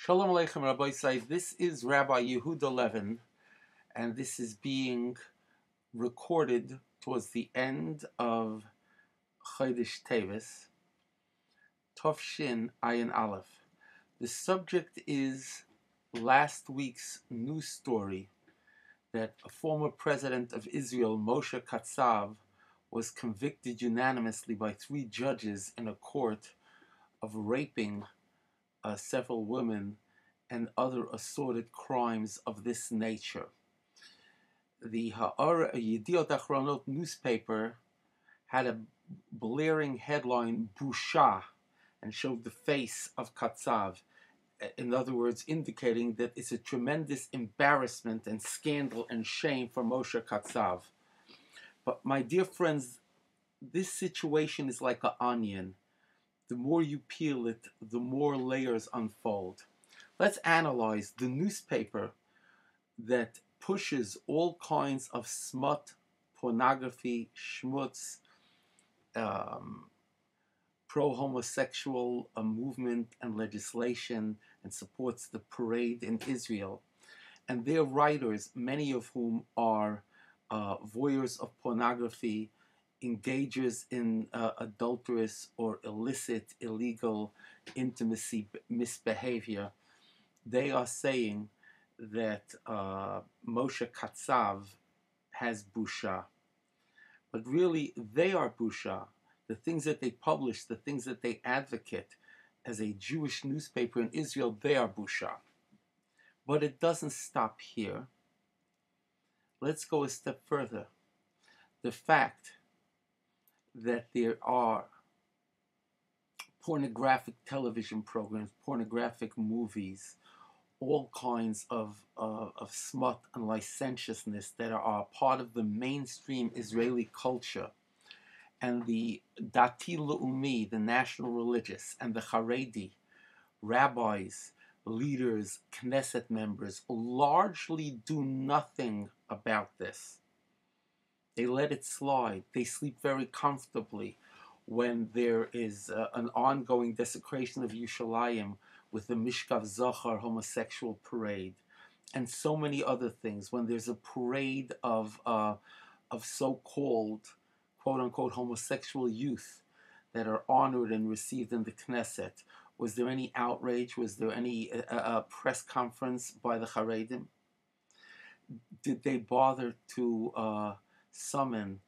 Shalom Aleichem Rabbi Say. This is Rabbi Yehuda Levin, and this is being recorded towards the end of Chodesh Tevis, Tov Shin Ayin Aleph. The subject is last week's news story that a former president of Israel, Moshe Katzav, was convicted unanimously by 3 judges in a court of raping several women and other assorted crimes of this nature. The Yediot Achronot newspaper had a blaring headline, Busha, and showed the face of Katzav. In other words, indicating that it's a tremendous embarrassment and scandal and shame for Moshe Katzav. But my dear friends, this situation is like an onion. The more you peel it, the more layers unfold. Let's analyze the newspaper that pushes all kinds of smut, pornography, schmutz, pro-homosexual movement and legislation, and supports the parade in Israel. And their writers, many of whom are voyeurs of pornography, engagers in adulterous or illicit, illegal intimacy misbehavior, they are saying that Moshe Katzav has busha. But really, they are busha. The things that they publish, the things that they advocate as a Jewish newspaper in Israel, they are busha. But it doesn't stop here. Let's go a step further. The fact that there are pornographic television programs, pornographic movies, all kinds of smut and licentiousness that are part of the mainstream Israeli culture, and the Dati Le'umi, the national religious, and the Haredi, rabbis, leaders, Knesset members, largely do nothing about this. They let it slide. They sleep very comfortably when there is an ongoing desecration of Yerushalayim with the Mishkav Zachar homosexual parade, and so many other things. When there's a parade of so-called, quote-unquote, homosexual youth that are honored and received in the Knesset, was there any outrage? Was there any press conference by the Haredim? Did they bother to summon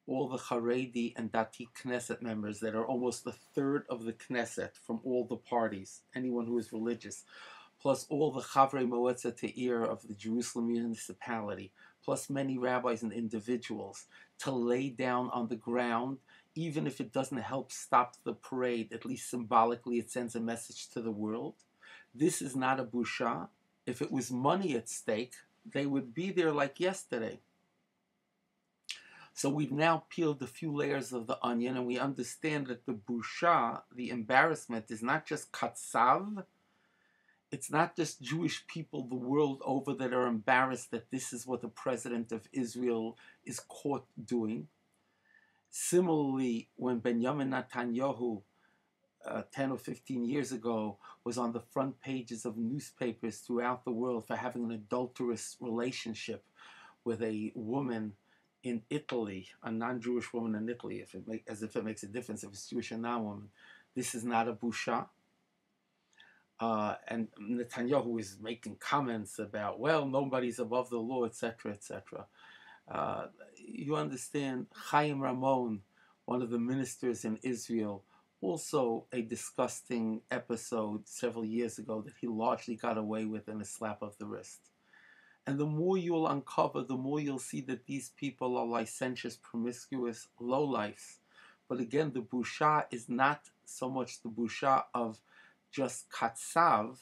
all the Haredi and Dati Knesset members that are almost a third of the Knesset from all the parties, anyone who is religious, plus all the Chavrei Moetza Te'ir of the Jerusalem municipality, plus many rabbis and individuals, to lay down on the ground, even if it doesn't help stop the parade, at least symbolically it sends a message to the world? This is not a busha. If it was money at stake, they would be there like yesterday. So we've now peeled a few layers of the onion, and we understand that the busha, the embarrassment, is not just Katzav. It's not just Jewish people the world over that are embarrassed that this is what the president of Israel is caught doing. Similarly, when Benjamin Netanyahu, 10 or 15 years ago, was on the front pages of newspapers throughout the world for having an adulterous relationship with a woman in Italy, a non-Jewish woman in Italy, as if it makes a difference if it's Jewish or non-woman. This is not a busha. And Netanyahu is making comments about, well, nobody's above the law, etc., etc. You understand, Chaim Ramon, one of the ministers in Israel, also a disgusting episode several years ago that he largely got away with in a slap of the wrist. And the more you'll uncover, the more you'll see that these people are licentious, promiscuous lowlifes. But again, the busha is not so much the busha of just Katzav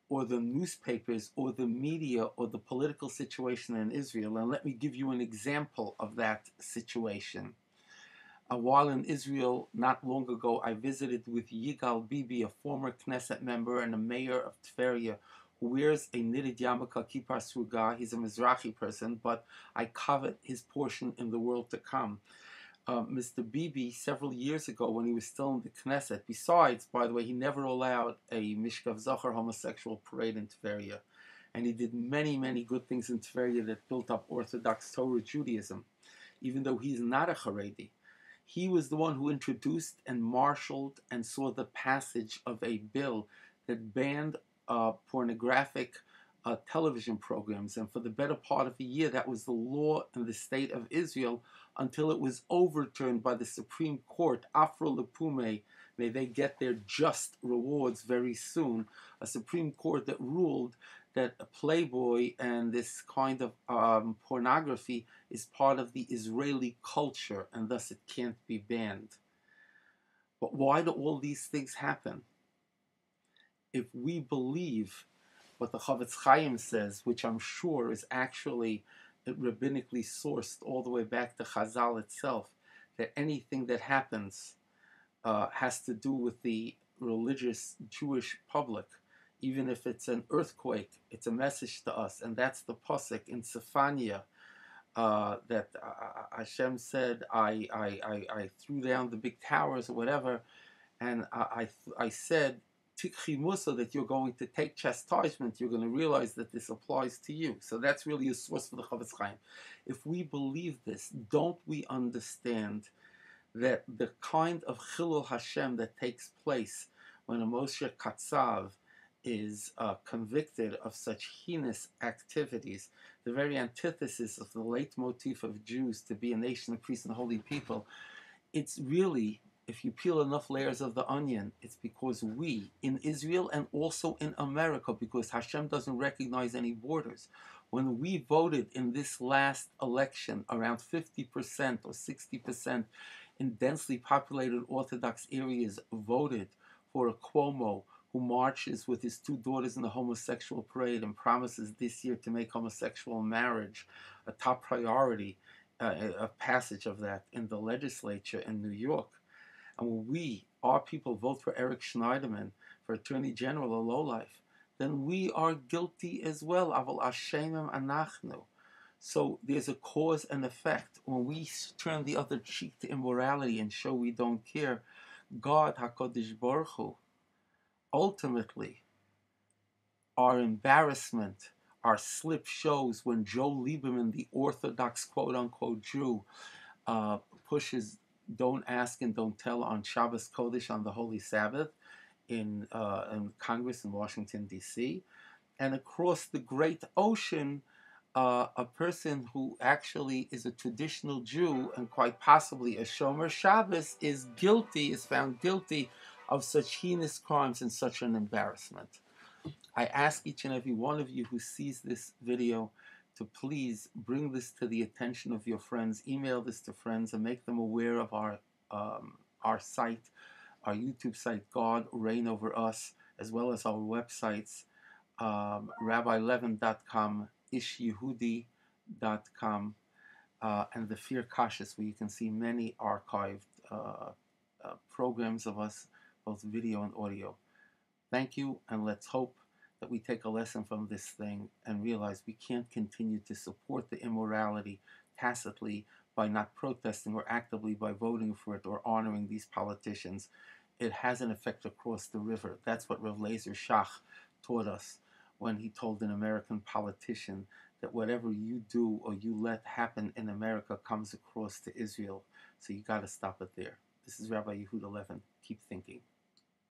or the newspapers or the media or the political situation in Israel. And let me give you an example of that situation. While in Israel, not long ago, I visited with Yigal Bibi, a former Knesset member and a mayor of Tveria, who wears a knitted yarmulke kippah sruga. He's a Mizrahi person, but I covet his portion in the world to come. Mr. Bibi, several years ago when he was still in the Knesset. Besides, by the way, he never allowed a Mishkav Zachar homosexual parade in Tveria. And he did many, many good things in Tveria that built up Orthodox Torah Judaism, even though he's not a Haredi. He was the one who introduced and marshaled and saw the passage of a bill that banned pornographic television programs. And for the better part of a year, that was the law in the state of Israel until it was overturned by the Supreme Court. Afro Lepume, may they get their just rewards very soon. A Supreme Court that ruled that a Playboy and this kind of pornography is part of the Israeli culture, and thus it can't be banned. But why do all these things happen? If we believe what the Chavetz Chaim says, which I'm sure is actually rabbinically sourced all the way back to Chazal itself, that anything that happens has to do with the religious Jewish public. Even if it's an earthquake, it's a message to us. And that's the pasuk in Sephania that Hashem said, I threw down the big towers or whatever, and I said, Tikchi Musa, that you're going to take chastisement, you're going to realize that this applies to you. So that's really a source for the Chavetz Chaim. If we believe this, don't we understand that the kind of Chilul Hashem that takes place when a Moshe Katzav is convicted of such heinous activities, the very antithesis of the leitmotif of Jews to be a nation of priests and holy people, it's really, if you peel enough layers of the onion, it's because we, in Israel and also in America, because Hashem doesn't recognize any borders, when we voted in this last election, around 50% or 60% in densely populated Orthodox areas voted for a Cuomo who marches with his two daughters in the homosexual parade and promises this year to make homosexual marriage a top priority, a passage of that in the legislature in New York. And when we, our people, vote for Eric Schneiderman for Attorney General, a lowlife, then we are guilty as well. Aval Ashemim anachnu. So there's a cause and effect. When we turn the other cheek to immorality and show we don't care, God, HaKadosh Baruch Hu, ultimately, our embarrassment, our slip shows when Joe Lieberman, the Orthodox quote-unquote Jew, pushes don't ask and don't tell on Shabbos Kodesh, on the Holy Sabbath, in Congress in Washington, D.C., and across the great ocean, a person who actually is a traditional Jew and quite possibly a Shomer Shabbos is found guilty of such heinous crimes and such an embarrassment. I ask each and every one of you who sees this video to please bring this to the attention of your friends, email this to friends, and make them aware of our site, our YouTube site, God Reign Over Us, as well as our websites, rabbilevin.com, ishyehudi.com, and the Fear Cautious, where you can see many archived programs of us, both video and audio. Thank you, and let's hope that we take a lesson from this thing and realize we can't continue to support the immorality tacitly by not protesting or actively by voting for it or honoring these politicians. It has an effect across the river. That's what Rav Lezer Shach taught us when he told an American politician that whatever you do or you let happen in America comes across to Israel. So you got to stop it there. This is Rabbi Yehuda Levin. Keep thinking.